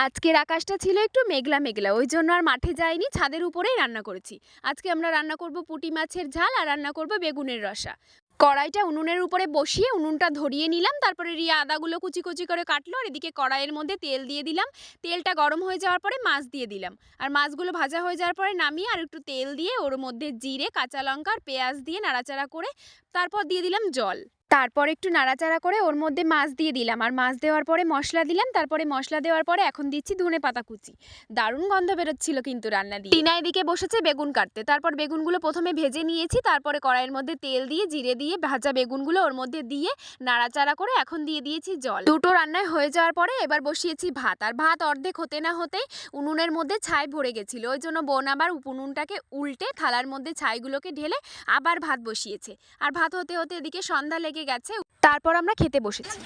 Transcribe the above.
আজকের আকাশটা ছিল একটু মেঘলা মেঘলা, ওই জন্য আর মাঠে যাইনি, ছাদের উপরেই রান্না করেছি। আজকে আমরা রান্না করব পুঁটি মাছের ঝাল আর রান্না করব বেগুনের রসা। কড়াইটা উনুনের উপরে বসিয়ে উনুনটা ধরিয়ে নিলাম, তারপরে রিয়া আদাগুলো কুচি কুচি করে কাটলো, আর এদিকে কড়াইয়ের মধ্যে তেল দিয়ে দিলাম। তেলটা গরম হয়ে যাওয়ার পরে মাছ দিয়ে দিলাম, আর মাছগুলো ভাজা হয়ে যাওয়ার পরে নামিয়ে আর একটু তেল দিয়ে ওর মধ্যে জিরে, কাঁচা লঙ্কা আর পেঁয়াজ দিয়ে নাড়াচাড়া করে তারপর দিয়ে দিলাম জল। তারপর একটু নাড়াচাড়া করে ওর মধ্যে মাছ দিয়ে দিলাম, আর মাছ দেওয়ার পরে মশলা দিলাম, তারপরে মশলা দেওয়ার পরে এখন দিচ্ছি ধনেপাতা কুচি। দারুণ গন্ধ বেরোচ্ছিল কিন্তু রান্না দিয়ে। টিনা এদিকে বসেছে বেগুন কাটতে, তারপর বেগুনগুলো প্রথমে ভেজে নিয়েছি, তারপরে কড়াইয়ের মধ্যে তেল দিয়ে জিরে দিয়ে ভাজা বেগুনগুলো ওর মধ্যে দিয়ে নাড়াচাড়া করে এখন দিয়ে দিয়েছি জল। দুটো রান্নায় হয়ে যাওয়ার পরে এবার বসিয়েছি ভাত, আর ভাত অর্ধেক হতে না হতেই উনুনের মধ্যে ছাই ভরে গেছিলো, ওই জন্য বোন আবার উনুনটাকে উল্টে থালার মধ্যে ছাইগুলোকে ঢেলে আবার ভাত বসিয়েছে। আর ভাত হতে হতে এদিকে সন্ধ্যা লেগে গেছে, তারপর আমরা খেতে বসেছি।